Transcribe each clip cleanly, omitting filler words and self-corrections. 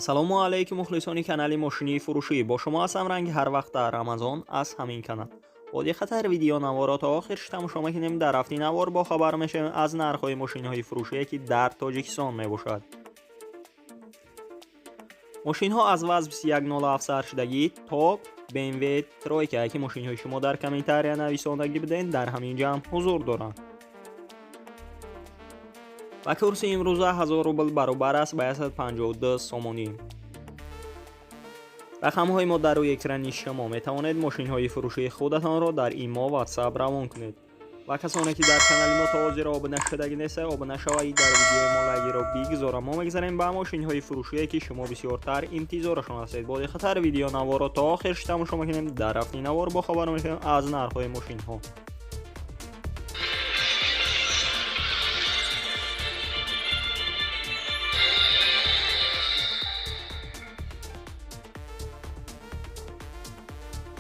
سلام علیکم مخلصانی کانال ماشینی فروشی. با شما هستم رنگ هر وقت در آمازون از همین کانال. با دقت ویدیو نوارا تا آخرش تماشا میکنیم. در هفته نوار با خبر میشیم از نرخ‌های ماشین‌های فروشی که در تاجیکستان میباشد. ماشین‌ها از وزن 2107 سرشدگی تا BMW ترویکا که ماشین‌های شما در کامنتاری نویسندگی بدین در همین جمع حضور دارند. و کورس امروزه 1000 روبل برابر است به 152 سومونی. رقم‌های ما در روی اکران شما می‌توانید ماشین‌های فروشی خودتان را در ایما و واتساپ روان کنید. و کسانی که در کانال ما تازه را آبونه شدگی نیست آبونه شوید. در ویدیو ما لایک را بگذارم. ما می‌گذاریم به ماشین‌های فروشی که شما بسیارتر انتظارشان هستید. با دقت ویدیو نوار تا آخرش تماشا می‌کنیم. در هفته نوار با خبر می‌شیم از نرخ‌های ماشین‌ها.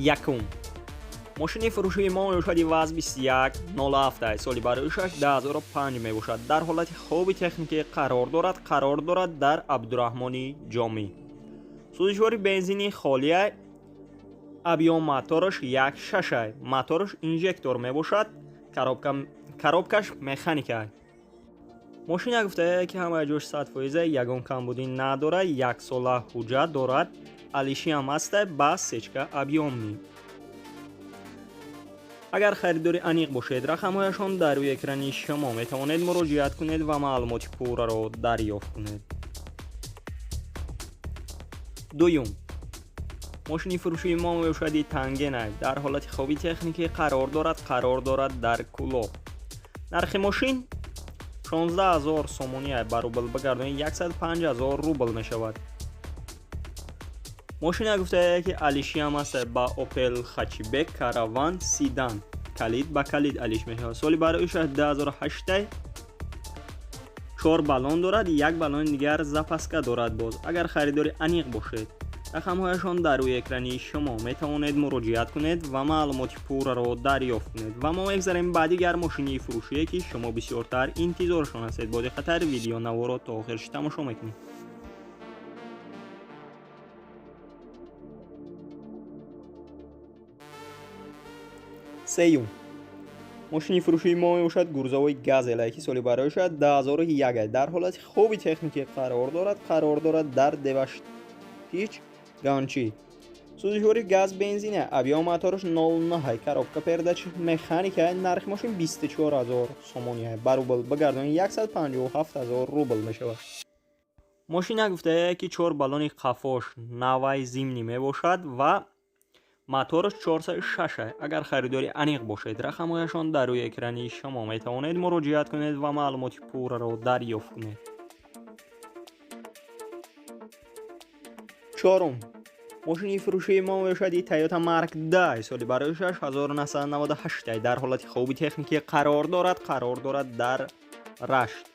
یکم ماشین فروشی ما میباشد وزن 2107 سالی برایش 10005 میباشد. در حالت خوب تکنیکی قرار دارد در عبدالرحمانی جامی. سوزشواری بنزینی خالی ابیام موتورش 1.6 موتورش اینژکتور میباشد. کروبکش مکانیکه. ماشین گفته که همه جوش 100% یگان کمبودی نداره. 1 ساله حجت دارد. الیشی هم است با سچکا ابیومی. اگر خریداری انیق باشید رقم‌هایشان در روی اکران شما میتوانید مراجعه کنید و معلومات پورا را دریافت کنید. دوم ماشین فروشی ما میباشد تنگنه در حالت خوبی تکنیکی قرار دارد در کلوب. نرخ ماشین 16000 سومونی بر روبل بگردانید 105000 روبل میشود. ماشین گفته که الیشی هم است با اوپل خچبک کاراوان سیدان کلید با کلید الیش میشه. سالی برایش 2008 4 بالون دارد. یک بالون دیگر زاپاسکا دارد. باز اگر خریداری انیق باشید رقم‌هایشان در روی اکران شما میتوانید مراجعه کنید و معلومات پورا را دریافت کنید. و ما میگذاریم بعد دیگر ماشینی فروشی که شما بسیارتر انتظارشان هستید. با دقت ویدیو نوارا تا آخرش تماشا میکنید. سیوم ماشین فروشی ما میباشد گورزاوی گازل که سالی برایش 2001 در حالت خوبی تکنیکی قرار دارد در دوشتیچ گانچی. سوزشواری گاز بنزین ابیام موتورش 09 کروبکا پرداچ مکانیکه. نرخ ماشین 24000 سومونی بر روبل بگردانید 157000 روبل میشود. ماشین گفته که 4 بالون قفاش نوای زمینی میباشد و موتورش 406 اگر خریداری انیق باشید رقم‌هایشان در روی اکران شما میتوانید مراجعه کنید و معلومات پورا را دریافت کنید. چهارم ماشین فروشی ما میباشد تویوتا مارک 10 سالی برایش 1998 در حالت خوبی تکنیکی قرار دارد در رشت.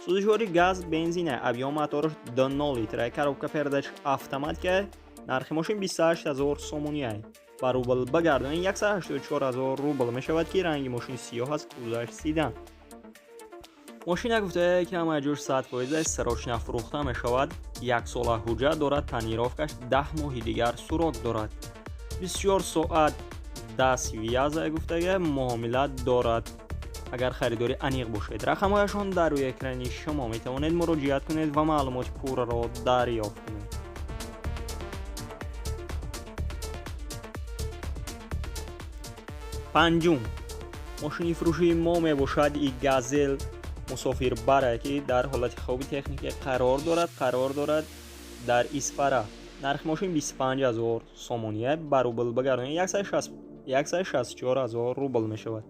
سوزشواری گاز بنزین ابیام موتورش 2 لیتر کروبکا پرداچ اتوماتیک. نرخ ماشین 28000 سومونی بر روبل بگردانید 184000 روبل میشود که رنگ ماشین سیاه است. گذشت سیدان ماشین گفته که همه جور 100% سراچ نفروخته میشود. 1 ساله حجت دارد. تنیرافکش 10 ماه دیگر سوراخ دارد. 24 ساعت دست ویزا گفته معاملات دارد اگر خریداری انیق باشید. رقم‌هایشان در روی اکران شما میتوانید مراجعه کنید و معلومات پورا را دریافت کنید. پنجم ماشین فروشی ما میباشد ای گازل مسافر بره که در حالت خوبی تکنیکی قرار دارد در اسپارا. نرخ ماشین 25000 سومونی بر روبل بگردانید 164000 روبل میشود.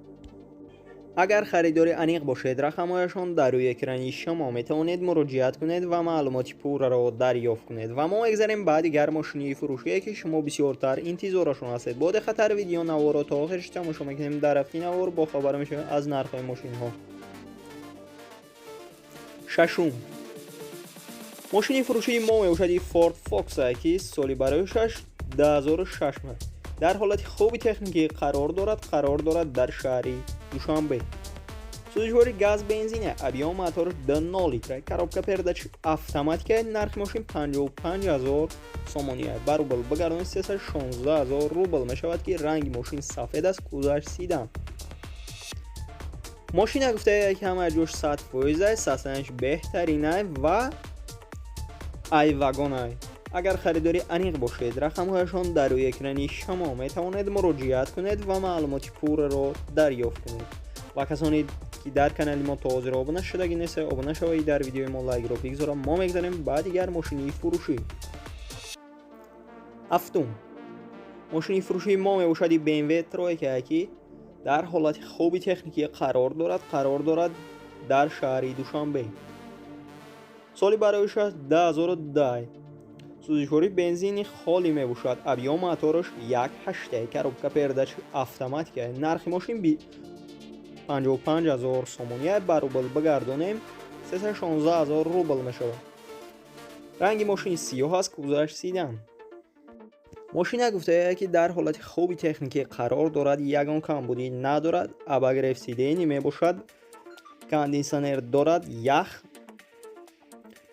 اگر خریداری انیق باشید رقم‌هایشان در روی اکران شما میتوانید مراجعه کنید و معلومات پورا را دریافت کنید. و ما میگذاریم بعد دیگر ماشینی فروشی که شما بسیارتر انتظارشان هستید. با دقت ویدیو نوارا تا آخرش تماشا میکنیم. در هفته نوار با خبر میشیم از نرخ‌های ماشین‌ها. ششم ماشینی فروشی ما میباشد فورد فوکس که سالی برایش 2006 در حالت خوبی تکنیکی قرار دارد در شهر دوشنبه. سوزشواری گاز بنزینه ابیا موتورش 2 لیتره коробка передач автоматика нархи мошин 55000 сомония ба рубл бигардонид 316000 рубл мешавад ки ранги мошин сафед аст кузаш сидан. ماشین گفته که همه جوش 100% ساسنش بهترینه و ای واگنای. اگر خریداری انیق باشید رقمهایشان در روی اکرانی شما میتوانید مراجعه کنید و معلومات پور را دریافت کنید. و کسانی که در کانال ما تازه را آبونه شدگی نیست آبونه شوید در ویدیو ما لایک را بگذارم. ما میگذاریم بعد دیگر ماشینی فروشی. هفتم ماشینی فروشی ما میباشد BMW ترویکا در حالت خوبی تکنیکی قرار دارد در شهر دوشنبه. سالی برایش 2010 سوزشواری بنزینی خالی می باشد. ابیا موتورش 1.8 коробка передач автоматика. نرخ ماشین 55000 سومونیه به روبل بگردانیم 316000 روبل می شود. رنگ ماشین سیاه است کوزش سیدن. ماشین گفته که در حالت خوبی تکنیکی قرار دارد، یگان کمبودی ندارد، اباگر افسیدنی می باشد، کاندیسنر دارد، یخ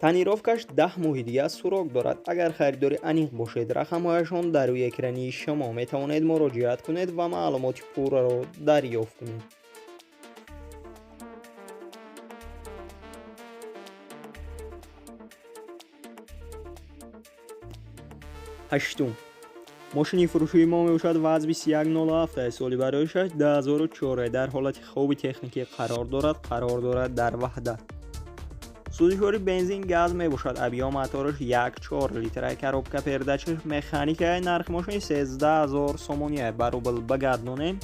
تنیروفکش 10 ماه دیگه سوراخ دارد. اگر خریداری انیق باشید رقمهایشان در روی اکرانی شما می توانید مراجعه کنید و معلومات پور را دریافت کنید. هشتم ماشینی فروشی ما میباشد وزن 2107 سالی برایش 2004 در حالت خوبی تکنیکی قرار دارد در وحدت. سوزشواری بنزین گاز میباشد. ابیا موتورش 1.4 لیتره коробка передач مکانیکه. نرخ ماشین 13000 سومونیه به روبل بگردانیم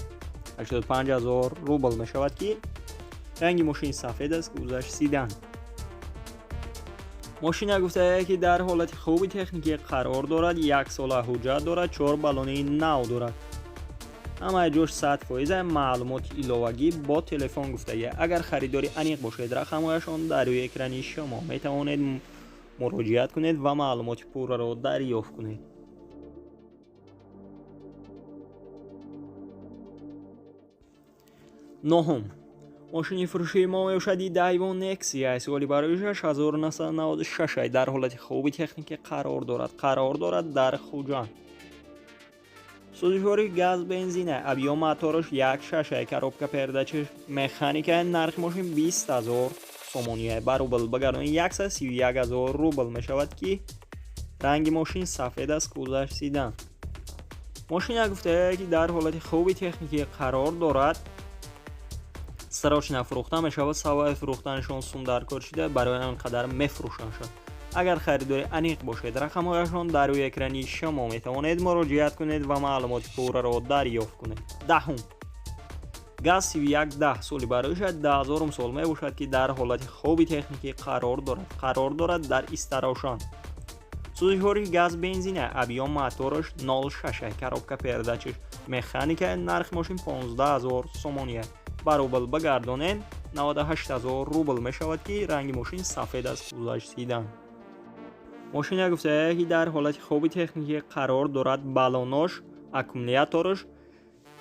85000 روبل میشود که رنگ ماشین سفید است کوزش سیدن. ماشین گفته که در حالت خوبی تکنیکی قرار دارد، 1 سال حجت دارد، 4 بالونی نو دارد. همه جوش 100% معلومات ایلاوگی با تلفن گفته. اگر خریداری انیق باشید رقمهایشان در روی اکرانی شما می توانید مراجعه کنید و معلومات پور را دریافت کنید. نهم ماشینی فروشی ما میباشد دایوان نکسیا سالی برایش 1996 در حالت خوبی تکنیکی قرار دارد در خوجان. سوزشواری گاز بنزینه. ابیا موتورش 1.6 коробка передач مکانیکه. نرخ ماشین 20000 سومونیه به روبل بگردانید 131000 روبل میشود که رنگ ماشین سفید است کوزش سیدن. ماشین گفته که در حالت خوبی تکنیکی قرار دارد، سراچ نفروخته میشود. سوای فروختنشان سوم در کار شده برای آنقدر میفروشند. اگر خریداری انیق باشید رقمهایشان در روی اکرانی شما می توانید مراجعه کنید و معلومات پور را دریافت کنید. دهم گاز 3110 سالی برایش 10000 سال می باشد که در حالت خوبی تکنیکی قرار دارد در استراوشان. سوزشواری گاز بنزینه. ابیا موتورش 0.6 коробка передач مکانیکه. نرخ ماشین 15000 سومونیه به روبل بگردانید 98000 روبل می شود که رنگ ماشین سفید است کوزش سیدن. ماشین گفته که در حالت خوبی تکنیکی قرار دارد، بالوناش، اکومولاتورش،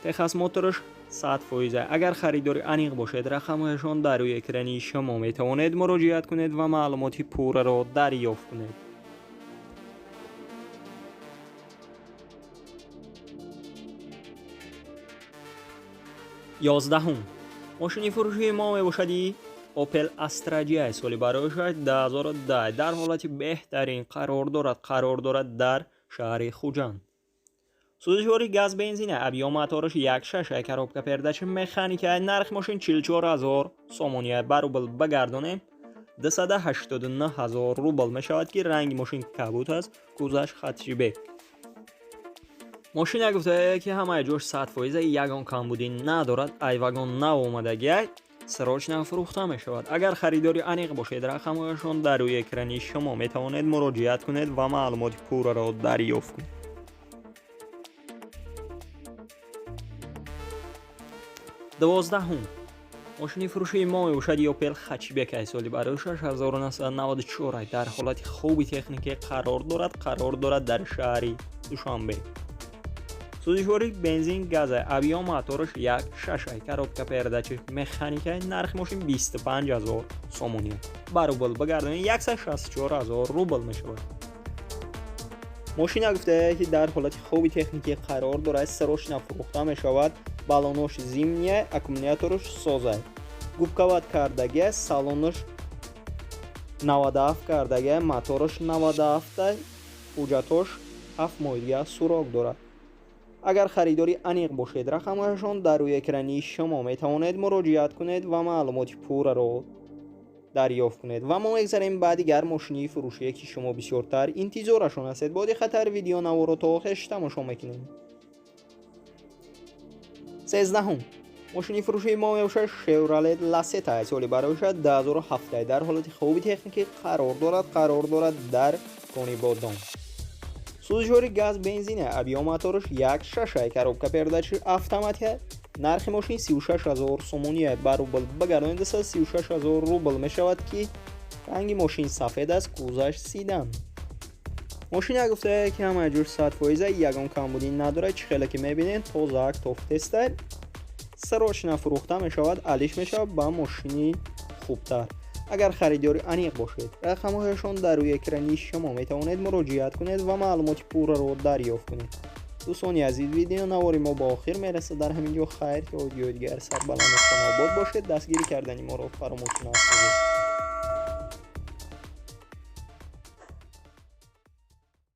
تخص موتورش 100%. اگر خریداری انیق باشید رقمهایشان در روی اکرانی شما می توانید مراجعه کنید و معلومات پور را دریافت کنید. یازدهم ماشینی فروشی ما میباشد اوپل استرا سالی برایش 2010 در حالت بهترین قرار دارد در شهر خوجان. سوزشواری گاز بنزینه. ابیا موتورش 1.6 коробка передач مکانیکه. نرخ ماشین 44000 سومونیه به روبل بگردانیم 289000 روبل میشود که رنگ ماشین کبوت است کوزش خطی بک. ماشین گفته که همه جوش 100% یگان کمبودی ندارد، ای واگن نو آمدگی سراچ نفروخته می شود. اگر خریداری انیق باشید رقمهایشان در روی اکرانی شما می توانید مراجعه کنید و معلومات پور را دریافت کنید. دوازدهم ماشینی فروشی ما میباشد اوپل هچبک سالی برایش 1994 در حالت خوبی تکنیکی قرار دارد در شهر دوشنبه. сӯзишвори бензин, газа, авиа мотораш як шашай, коробка передачи механикаи нархи мошин 25000 сомония. Ба рубл бигардонед 164000 рубл мешавад. мошина гуфтае ки дар ҳолати хоби техникӣ қарор дорад, срочно фурӯхта мешавад. балонош зимния, аккумулятораш созай, губкават кардагия, салонаш 97 кардагия, мотораш 97, ҳуҷҷатош 7 моҳига сурок дорад. агар харидори аниқ бошед, рақамҳояшон дар рӯи экрани шумо метавонед муроҷиат кунед ва маълумоти пурраро дарёфт кунед. ва мо мегзарем ба дигар мошини фурӯшие ки шумо бисёртар интизорашон ҳастед. боди хатар видеонаворо то охирш тамошо мекунед. 13 мошини фурӯшии мо мебошад Chevrolet Lacetti, соли барояша 2007 дар ҳолати хоби техникӣ қарор дорад дар кони бодом. сӯзишвори газ, бензин, авиа мотораш як шашай, коробка передачи автоматия. нархи мошин 36000 сомония, ба рубл бигардонед 36000 рубл мешавад ки ранги мошин сафед аст, кузаш сидан. мошина гуфтае ки ҳамаи ҷур 100%, ягон камбудӣ надорад. чихеле ки мебинед тозаак тофтестар, срочно фурӯхта мешавад, алиш мешавад ба мошини хубтар. агар харидори аниқ бошед, рақамҳояшон дар рӯи экрани шумо метавонед муроҷиат кунед ва маълумоти пурраро дарёфт кунед. дӯстони азиз, видеонавори мо ба охир мерасад. дар ҳамин ҷо хайр ки одиои дигар сарбаланд ва обод бошед. дастгирӣ кардани моро фаромӯш нафармоед.